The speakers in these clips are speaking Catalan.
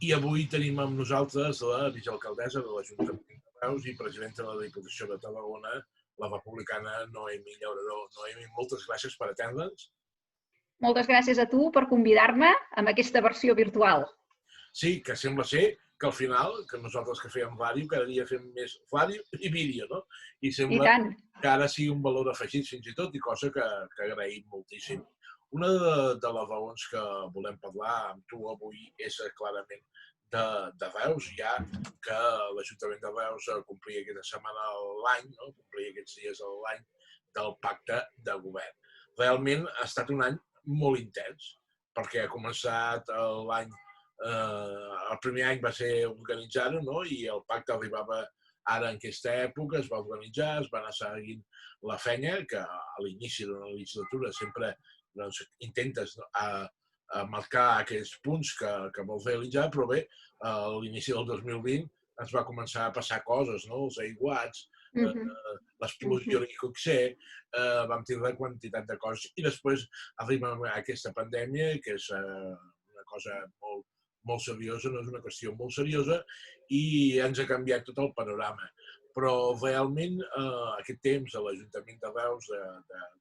I avui tenim amb nosaltres la vicealcaldessa de l'Ajuntament de Reus i presidenta de la Diputació de Tarragona, la republicana Noemí Llauradó. Noemí, moltes gràcies per atendre'ns. Moltes gràcies a tu per convidar-me amb aquesta versió virtual. Sí, que sembla ser que al final, que nosaltres que fèiem ràdio, cada dia fem més ràdio i vídeo, no? I sembla que ara sigui un valor afegit fins i tot, i cosa que agraïm moltíssim. Una de les raons que volem parlar amb tu avui és clarament de Reus, ja que l'Ajuntament de Reus complia aquesta setmana l'any, complia aquests dies l'any del pacte de govern. Realment ha estat un any molt intens, perquè ha començat l'any, el primer any va ser organitzar-ho, no? I el pacte arribava ara en aquesta època, es va organitzar, es va anar seguint la feina, que a l'inici d'una legislatura sempre intentes marcar aquells punts que vols realitzar, però bé, a l'inici del 2020 ens va començar a passar coses, no? Els aiguats, l'explosió d'Iqoxe, vam tindre quantitat de coses i després arriba aquesta pandèmia, que és una cosa molt seriosa, no és una qüestió molt seriosa i ens ha canviat tot el panorama. Però realment aquest temps a l'Ajuntament de Reus,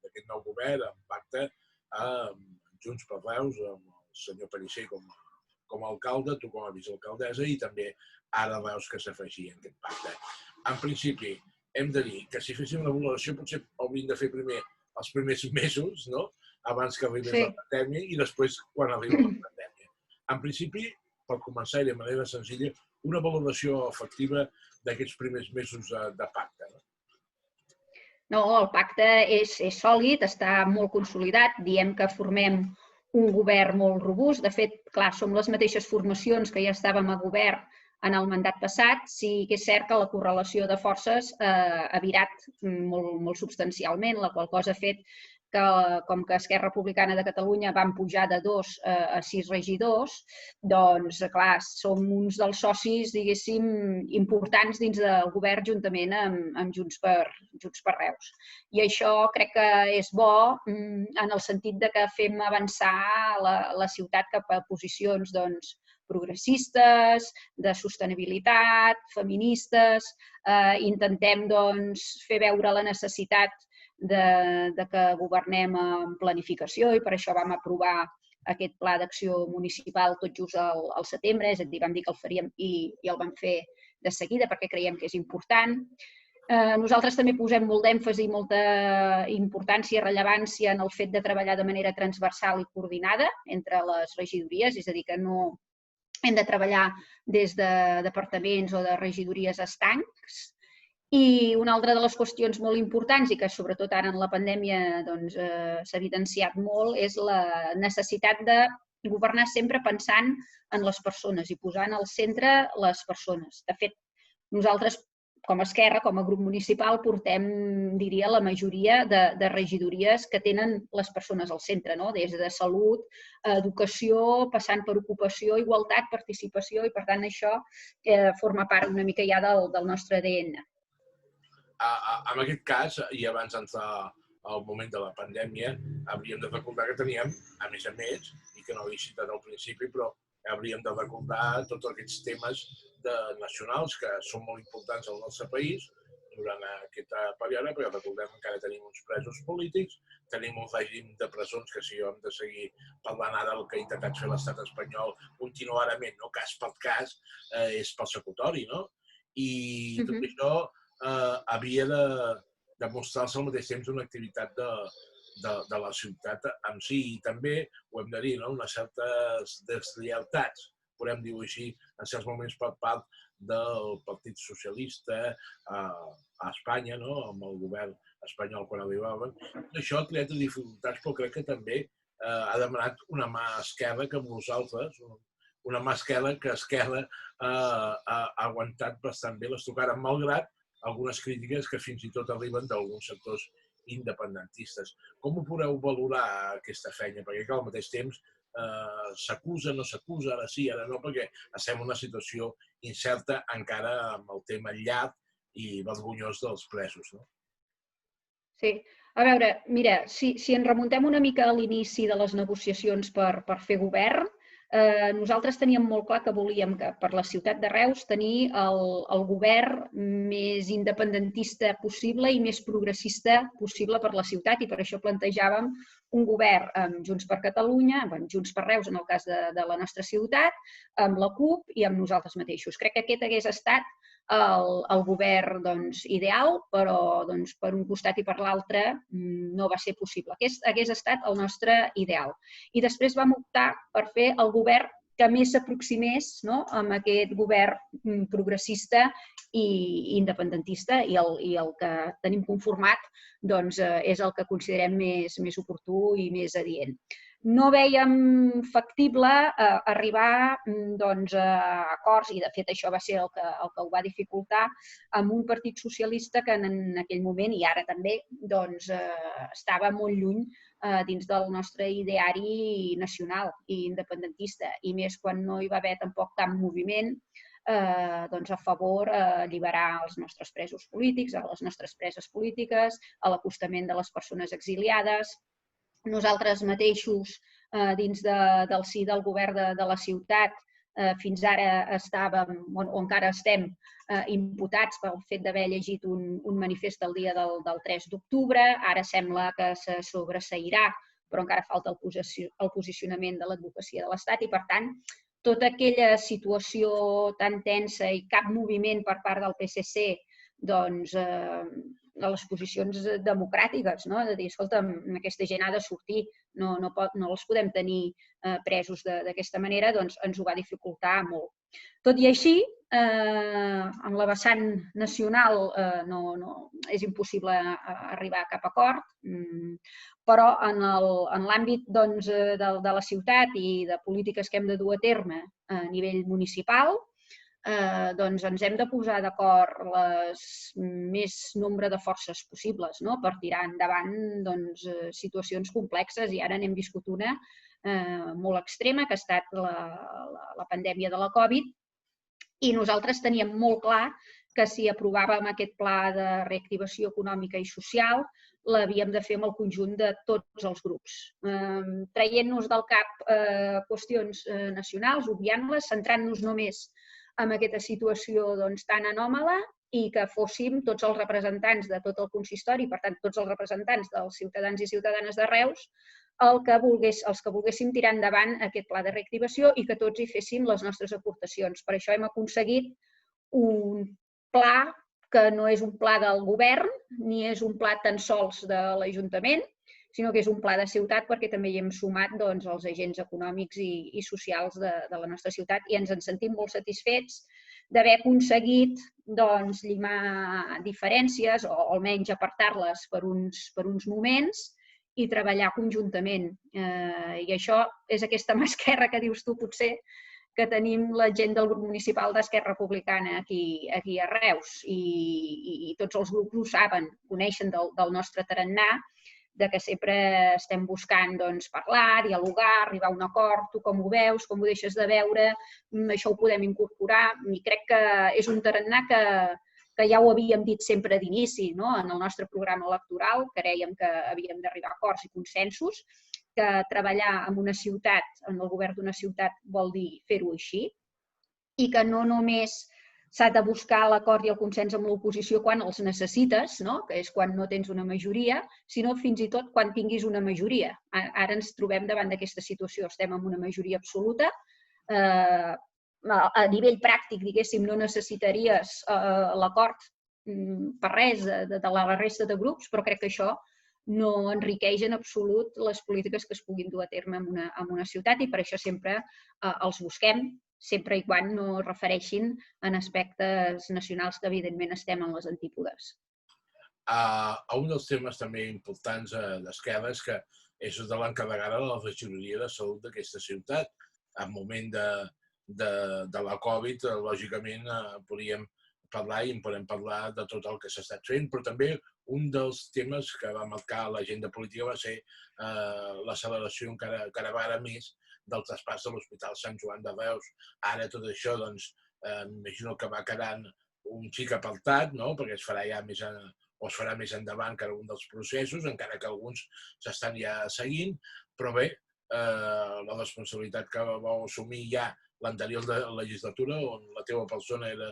d'aquest nou govern, en pacte amb Junts per Reus, amb el senyor Pellicer com a alcalde, tu com a vicealcaldessa, i també ara Reus que s'afegia en aquest pacte. En principi, hem de dir que si féssim la valoració potser hauríem de fer primer els primers mesos, no? Abans que arribés la pandèmia i després quan arriba la pandèmia. En principi, per començar i de manera senzilla, una valoració efectiva d'aquests primers mesos de pacte. No, el pacte és sòlid, està molt consolidat. Diem que formem un govern molt robust. De fet, clar, som les mateixes formacions que ja estàvem a govern en el mandat passat. Sí que és cert que la correlació de forces ha virat molt substancialment, la qual cosa ha fet que, com que Esquerra Republicana de Catalunya van pujar de 2 a 6 regidors, doncs, clar, som uns dels socis, diguéssim, importants dins del govern juntament amb Junts per Reus. I això crec que és bo en el sentit de que fem avançar la ciutat cap a posicions, doncs, progressistes, de sostenibilitat, feministes. Intentem, doncs, fer veure la necessitat de que governem en planificació i per això vam aprovar aquest pla d'acció municipal tot just al setembre, és a dir, vam dir que el faríem i el vam fer de seguida perquè creiem que és important. Nosaltres també posem molt d'èmfasi i molta importància i rellevància en el fet de treballar de manera transversal i coordinada entre les regidories, és a dir, que no hem de treballar des de departaments o de regidories estancs. I una altra de les qüestions molt importants i que sobretot ara en la pandèmia s'ha evidenciat molt és la necessitat de governar sempre pensant en les persones i posant al centre les persones. De fet, nosaltres com a Esquerra, com a grup municipal, portem, diria, la majoria de regidories que tenen les persones al centre, des de salut, educació, passant per ocupació, igualtat, participació, i per tant això forma part una mica ja del nostre ADN. En aquest cas, i abans d'entrar al moment de la pandèmia, hauríem de recordar que teníem, a més, i que no ho he citat al principi, però hauríem de recordar tots aquests temes nacionals que són molt importants al nostre país durant aquest període, perquè recordem que encara tenim uns presos polítics, tenim un règim de presons que si hem de seguir parlant ara del que ha intentat fer l'estat espanyol continuadament, cas per cas, és persecutori, no? I tot això havia de mostrar-se al mateix temps una activitat de la ciutat en si i també, ho hem de dir, unes certes deslleialtats, podem dir-ho així, en certs moments per part del Partit Socialista a Espanya, amb el govern espanyol quan arribaven. Això ha creat dificultats, però crec que també ha demanat una mà esquerra que vosaltres, una mà esquerra que Esquerra ha aguantat bastant bé l'estocada, malgrat algunes crítiques que fins i tot arriben d'alguns sectors independentistes. Com ho podeu valorar, aquesta feina? Perquè al mateix temps s'acusa, no s'acusa, ara sí, ara no, perquè estem en una situació incerta encara amb el tema llarg i vergonyós dels presos. Sí, A veure, mira, si ens remuntem una mica a l'inici de les negociacions per fer govern, nosaltres teníem molt clar que volíem que per la ciutat de Reus tenir el govern més independentista possible i més progressista possible per la ciutat i per això plantejàvem un govern amb Junts per Catalunya, amb Junts per Reus en el cas de la nostra ciutat, amb la CUP i amb nosaltres mateixos. Crec que aquest hagués estat el govern ideal, però per un costat i per l'altre no va ser possible. Aquest hagués estat el nostre ideal. I després vam optar per fer el govern que més s'aproximés amb aquest govern progressista i independentista i el que tenim conformat és el que considerem més oportú i més adient. No vèiem factible arribar a acords, i de fet això va ser el que ho va dificultar, amb un partit socialista que en aquell moment, i ara també, estava molt lluny dins del nostre ideari nacional i independentista, i més quan no hi va haver tampoc cap moviment a favor d'alliberar els nostres presos polítics, a les nostres preses polítiques, a l'acostament de les persones exiliades. Nosaltres mateixos, dins del si del govern de la ciutat, fins ara estàvem, o encara estem, imputats pel fet d'haver llegit un manifest el dia del 3 d'octubre. Ara sembla que se sobreseirà, però encara falta el posicionament de l'advocacia de l'Estat i, per tant, tota aquella situació tan tensa i cap moviment per part del PSC a les posicions democràtiques, de dir, escolta, aquesta gent ha de sortir, no els podem tenir presos d'aquesta manera, ens ho va dificultar molt. Tot i així, amb la vessant nacional és impossible arribar a cap acord, però en l'àmbit de la ciutat i de polítiques que hem de dur a terme a nivell municipal, ens hem de posar d'acord el més nombre de forces possibles per tirar endavant situacions complexes, i ara n'hem viscut una molt extrema, que ha estat la pandèmia de la Covid, i nosaltres teníem molt clar que si aprovàvem aquest pla de reactivació econòmica i social, l'havíem de fer amb el conjunt de tots els grups, traient-nos del cap qüestions nacionals, obviant-les, centrant-nos només en aquesta situació tan anòmala i que fóssim tots els representants de tot el consistori, per tant, tots els representants dels ciutadans i ciutadanes de Reus, els que volguéssim tirar endavant aquest pla de reactivació i que tots hi féssim les nostres aportacions. Per això hem aconseguit un pla que no és un pla del govern, ni és un pla tan sols de l'Ajuntament, sinó que és un pla de ciutat perquè també hi hem sumat els agents econòmics i socials de la nostra ciutat i ens en sentim molt satisfets d'haver aconseguit llimar diferències o almenys apartar-les per uns moments i treballar conjuntament. I això és aquesta mà esquerra que dius tu, potser, que tenim la gent del grup municipal d'Esquerra Republicana aquí a Reus, i tots els grups ho saben, coneixen del nostre tarannà, que sempre estem buscant parlar, dialogar, arribar a un acord, tu com ho veus, com ho deixes de veure, això ho podem incorporar, i crec que és un tarannà que ja ho havíem dit sempre d'inici, en el nostre programa electoral, crèiem que havíem d'arribar a acords i consensos, que treballar en una ciutat, en el govern d'una ciutat, vol dir fer-ho així, i que no només s'ha de buscar l'acord i el consens amb l'oposició quan els necessites, que és quan no tens una majoria, sinó fins i tot quan tinguis una majoria. Ara ens trobem davant d'aquesta situació, estem amb una majoria absoluta. A nivell pràctic, diguéssim, no necessitaries l'acord per res de la resta de grups, però crec que això no enriqueix en absolut les polítiques que es puguin dur a terme en una ciutat, i per això sempre els busquem, sempre i quan no es refereixin en aspectes nacionals que, evidentment, estem en les antípodes. Un dels temes també importants d'Esquerra és que és de l'encarregada de la regidoria de salut d'aquesta ciutat. En moment de la Covid, lògicament, podíem parlar i en podem parlar de tot el que s'ha estat fent, però també un dels temes que va marcar l'agenda política va ser l'acceleració encara ara més del traspàs de l'Hospital Sant Joan de Reus. Ara tot això, m'imagino que va quedant un xic apartat, perquè es farà ja més o es farà més endavant que algun dels processos, encara que alguns s'estan ja seguint, però bé, la responsabilitat que vau assumir ja l'anterior legislatura, on la teva persona era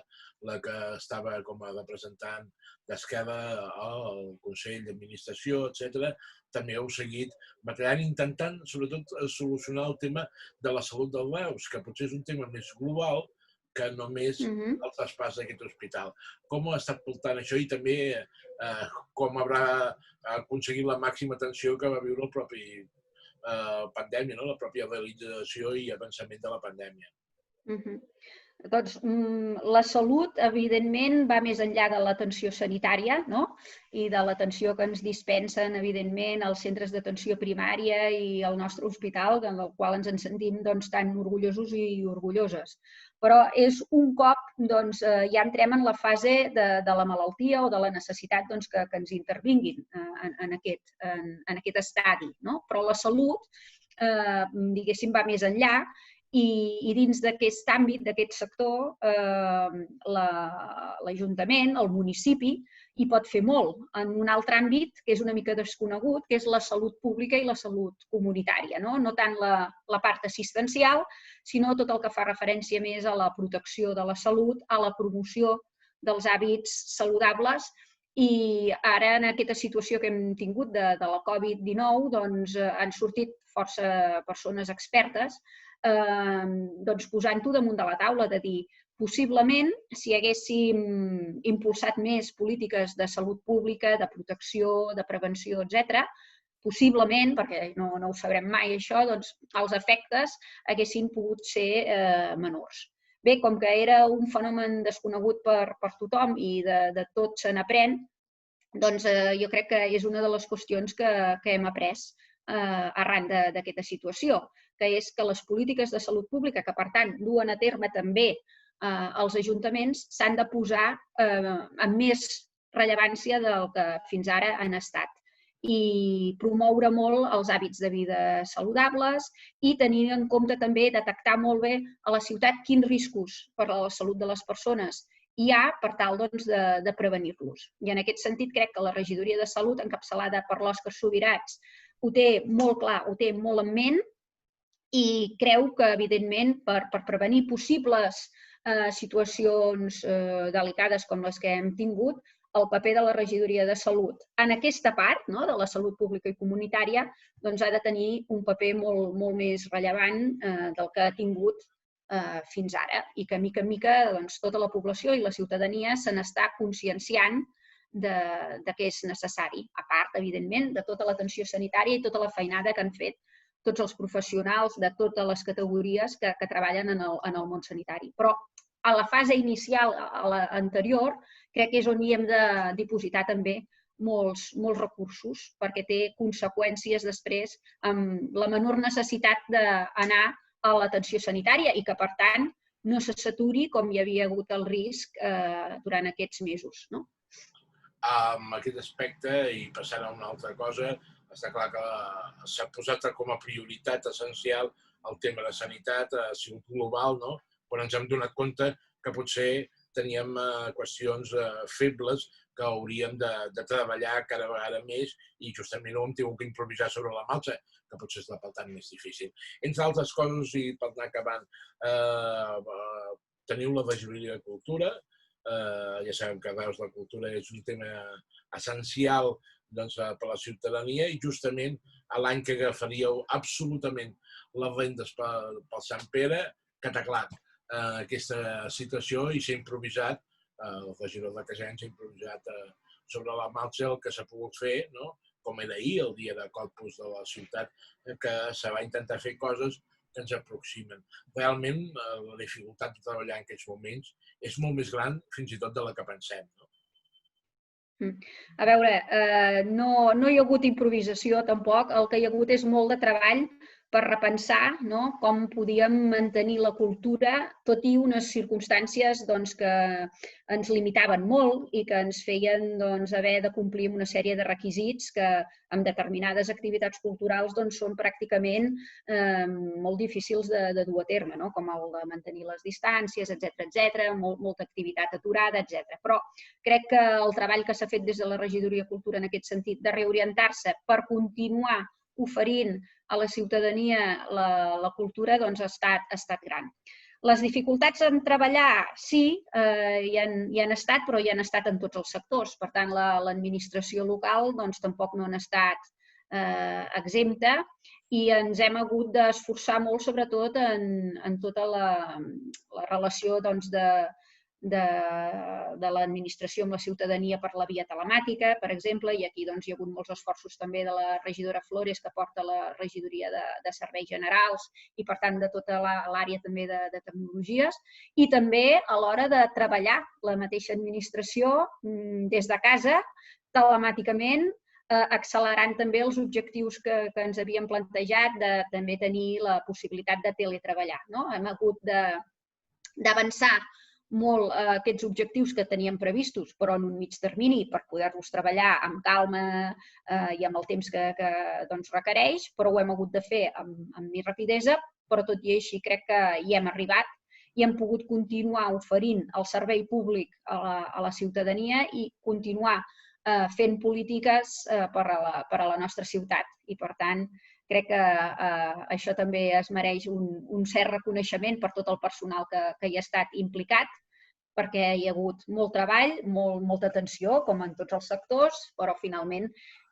la que estava com a representant d'Esquerra al Consell d'Administració, etc., també heu seguit batallant, intentant, sobretot, solucionar el tema de la salut dels Reus, que potser és un tema més global que només el traspàs d'aquest hospital. Com ha estat portant això i també com haurà aconseguit la màxima atenció que va viure el propi pandèmia, la pròpia realització i avançament de la pandèmia? Doncs la salut, evidentment, va més enllà de l'atenció sanitària i de l'atenció que ens dispensen, evidentment, els centres d'atenció primària i el nostre hospital, del qual ens en sentim tan orgullosos i orgulloses. Però és un cop ja entrem en la fase de la malaltia o de la necessitat que ens intervinguin en aquest estadi. Però la salut, diguéssim, va més enllà. I dins d'aquest àmbit, d'aquest sector, l'Ajuntament, el municipi, hi pot fer molt en un altre àmbit que és una mica desconegut, que és la salut pública i la salut comunitària. No tant la part assistencial, sinó tot el que fa referència més a la protecció de la salut, a la promoció dels hàbits saludables. I ara, en aquesta situació que hem tingut de la Covid-19, han sortit força persones expertes posant-ho damunt de la taula, de dir, possiblement, si haguéssim impulsat més polítiques de salut pública, de protecció, de prevenció, etc., possiblement, perquè no ho sabrem mai això, els efectes haguessin pogut ser menors. Bé, com que era un fenomen desconegut per tothom i de tot se n'aprèn, jo crec que és una de les qüestions que hem après arran d'aquesta situació, que és que les polítiques de salut pública, que per tant duen a terme també els ajuntaments, s'han de posar amb més rellevància del que fins ara han estat i promoure molt els hàbits de vida saludables i tenir en compte també detectar molt bé a la ciutat quins riscos per a la salut de les persones hi ha per tal de prevenir-los. I en aquest sentit crec que la regidoria de salut, encapçalada per l'Òscar Subirats, ho té molt clar, ho té molt en ment i creu que, evidentment, per prevenir possibles situacions delicades com les que hem tingut, el paper de la regidoria de salut en aquesta part de la salut pública i comunitària ha de tenir un paper molt més rellevant del que ha tingut fins ara i que, mica en mica, tota la població i la ciutadania se n'està conscienciant de què és necessari, a part, evidentment, de tota l'atenció sanitària i tota la feinada que han fet tots els professionals de totes les categories que treballen en el món sanitari. Però a la fase inicial, a l'anterior, crec que és on hi hem de dipositar també molts recursos, perquè té conseqüències després amb la menor necessitat d'anar a l'atenció sanitària i que, per tant, no se saturi com hi havia hagut el risc durant aquests mesos. En aquest aspecte, i passant a una altra cosa, està clar que s'ha posat com a prioritat essencial el tema de sanitat, ha sigut global, però ens hem donat compte que potser teníem qüestions febles que hauríem de treballar cada vegada més i justament ho hem tingut que improvisar sobre la marxa, que potser és la part tan més difícil. Entre altres coses, i per anar acabant, teniu la regidoria de Cultura. Ja sabem que Reus la cultura és un tema essencial per a la ciutadania i justament l'any que agafaríeu absolutament les rendes pel Sant Pere, que t'ha clar aquesta situació i s'ha improvisat, el regidor de Casens s'ha improvisat sobre la marxa el que s'ha pogut fer, com era ahir, el dia de Corpus de la ciutat, que se va intentar fer coses que ens aproximen. Realment, la dificultat de treballar en aquests moments és molt més gran fins i tot de la que pensem. A veure, no hi ha hagut improvisació tampoc, el que hi ha hagut és molt de treball per repensar com podíem mantenir la cultura, tot i unes circumstàncies que ens limitaven molt i que ens feien haver de complir una sèrie de requisits que amb determinades activitats culturals són pràcticament molt difícils de dur a terme, com el de mantenir les distàncies, etc., molta activitat aturada, etc. Però crec que el treball que s'ha fet des de la Regidoria de Cultura en aquest sentit de reorientar-se per continuar oferint a la ciutadania la cultura ha estat gran. Les dificultats en treballar, sí, hi han estat, però hi han estat en tots els sectors. Per tant, l'administració local tampoc no han estat exempta i ens hem hagut d'esforçar molt, sobretot, en tota la relació de l'administració amb la ciutadania per la via telemàtica, per exemple, i aquí hi ha hagut molts esforços també de la regidora Flores, que porta la regidoria de serveis generals i, per tant, de tota l'àrea també de tecnologies, i també a l'hora de treballar la mateixa administració des de casa, telemàticament, accelerant també els objectius que ens havíem plantejat de també tenir la possibilitat de teletreballar. Hem hagut d'avançar molt aquests objectius que teníem previstos, però en un mig termini per poder-los treballar amb calma i amb el temps que requereix, però ho hem hagut de fer amb més rapidesa, però tot i així crec que hi hem arribat i hem pogut continuar oferint el servei públic a la ciutadania i continuar fent polítiques per a la nostra ciutat. I, per tant, crec que això també es mereix un cert reconeixement per tot el personal que hi ha estat implicat, perquè hi ha hagut molt treball, molta atenció, com en tots els sectors, però finalment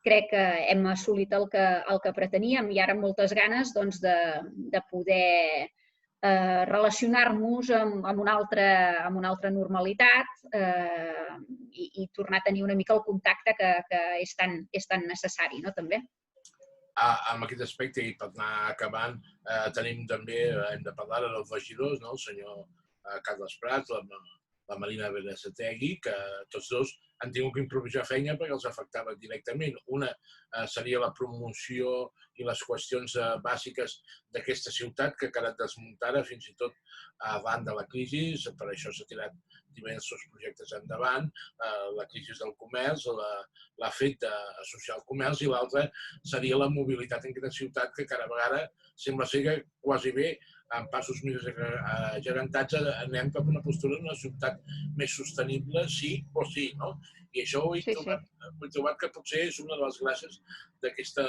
crec que hem assolit el que preteníem i ara amb moltes ganes de poder relacionar-nos amb una altra normalitat i tornar a tenir una mica el contacte que és tan necessari, també. En aquest aspecte, i per anar acabant, tenim també, hem de parlar dels regidors, el senyor Carles Prats, la Marina Berasategui, que tots dos han tingut que improvisar feina perquè els afectava directament. Una seria la promoció i les qüestions bàsiques d'aquesta ciutat que ha quedat desmuntada fins i tot arran de la crisi, per això s'ha tirat diversos projectes endavant, la crisi del comerç, l'ha fet associar al comerç, i l'altra seria la mobilitat en aquesta ciutat, que cada vegada sembla ser que quasi bé, amb passos més agegantats, anem cap a una postura d'una ciutat més sostenible, sí o sí, no? I això ho he trobat que potser és una de les gràcies d'aquesta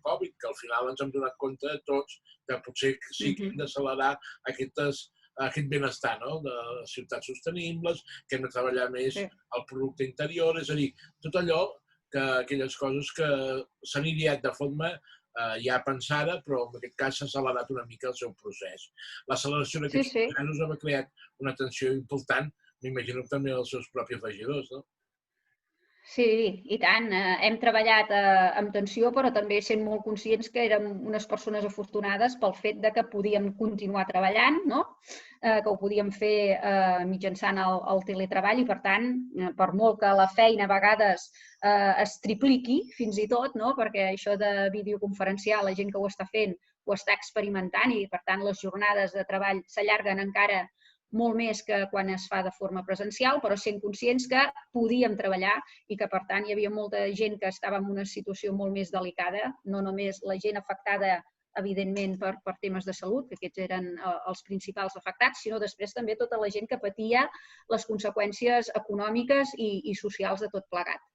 Covid, que al final ens hem donat compte tots que potser sí que hem d'accelerar aquest benestar, de ciutats sostenibles, que hem de treballar més el producte interior, és a dir, tot allò, aquelles coses que s'han ideat de forma ja pensada, però en aquest cas s'ha accelerat una mica el seu procés. L'acceleració d'aquests processos ha creat una tensió important, m'imagino també als seus propis regidors, no? Sí, i tant. Hem treballat amb tensió, però també sent molt conscients que érem unes persones afortunades pel fet que podíem continuar treballant, que ho podíem fer mitjançant el teletreball i, per tant, per molt que la feina a vegades es tripliqui, fins i tot, perquè això de videoconferenciar, la gent que ho està fent ho està experimentant i, per tant, les jornades de treball s'allarguen encara molt més que quan es fa de forma presencial, però sent conscients que podíem treballar i que, per tant, hi havia molta gent que estava en una situació molt més delicada, no només la gent afectada, evidentment, per temes de salut, que aquests eren els principals afectats, sinó després també tota la gent que patia les conseqüències econòmiques i socials de tot plegat.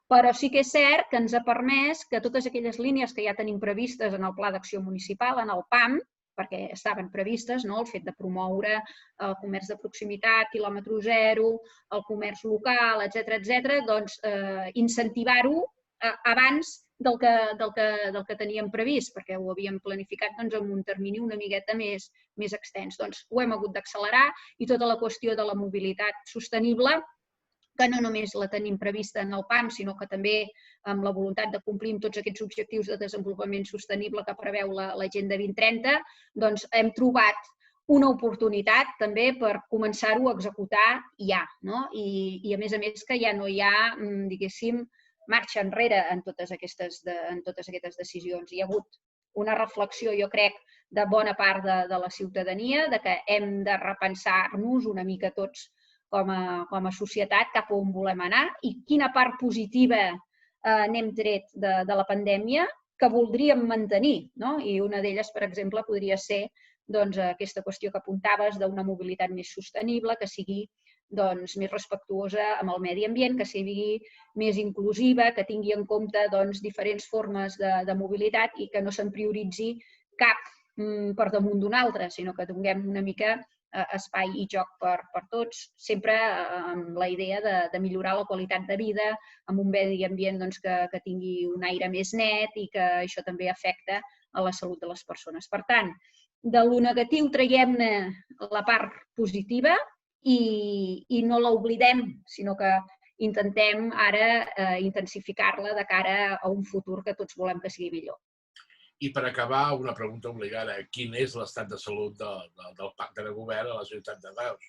Però sí que és cert que ens ha permès que totes aquelles línies que ja tenim previstes en el Pla d'Acció Municipal, en el PAM, perquè estaven previstes, el fet de promoure el comerç de proximitat, quilòmetre zero, el comerç local, etc., doncs incentivar-ho abans del que teníem previst, perquè ho havíem planificat en un termini una miqueta més extens. Doncs ho hem hagut d'accelerar i tota la qüestió de la mobilitat sostenible, que no només la tenim prevista en el PAM, sinó que també amb la voluntat de complir amb tots aquests objectius de desenvolupament sostenible que preveu l'Agenda 2030, doncs hem trobat una oportunitat també per començar-ho a executar ja. I a més que ja no hi ha, diguéssim, marxa enrere en totes aquestes decisions. Hi ha hagut una reflexió, jo crec, de bona part de la ciutadania, de que hem de repensar-nos una mica tots com a societat cap a on volem anar i quina part positiva n'hem tret de la pandèmia que voldríem mantenir. I una d'elles, per exemple, podria ser aquesta qüestió que apuntaves d'una mobilitat més sostenible, que sigui més respectuosa amb el medi ambient, que sigui més inclusiva, que tingui en compte diferents formes de mobilitat i que no se'n prioritzi cap per damunt d'una altra, sinó que donem una mica espai i joc per tots, sempre amb la idea de millorar la qualitat de vida, amb un medi ambient que tingui un aire més net i que això també afecta a la salut de les persones. Per tant, de lo negatiu traiem-ne la part positiva i no l'oblidem, sinó que intentem ara intensificar-la de cara a un futur que tots volem que sigui millor. I per acabar, una pregunta obligada. Quin és l'estat de salut del pacte de govern a la ciutat de Reus?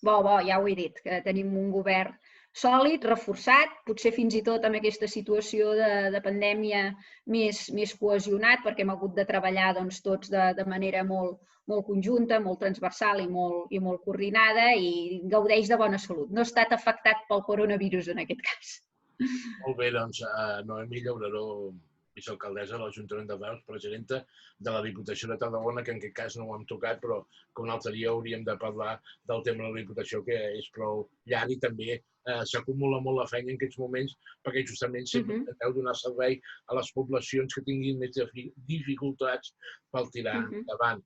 Bo, ja ho he dit, que tenim un govern sòlid, reforçat, potser fins i tot amb aquesta situació de pandèmia més cohesionat, perquè hem hagut de treballar tots de manera molt conjunta, molt transversal i molt coordinada i gaudeix de bona salut. No ha estat afectat pel coronavirus en aquest cas. Molt bé, doncs, Noemí Llauraró, vicealcaldessa de l'Ajuntament de Reus, presidenta de la Diputació de Tarragona, que en aquest cas no ho hem tocat, però que un altre dia hauríem de parlar del tema de la Diputació, que és prou llarg i també s'acumula molt la feina en aquests moments perquè justament sempre intenteu donar servei a les poblacions que tinguin més dificultats per tirar endavant.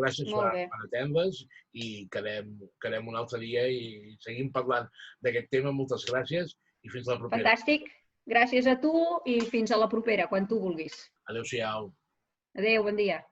Gràcies per atendre's i quedem un altre dia i seguim parlant d'aquest tema. Moltes gràcies i fins la propera. Fantàstic. Gràcies a tu i fins a la propera, quan tu vulguis. Adéu-siau. Adéu, bon dia.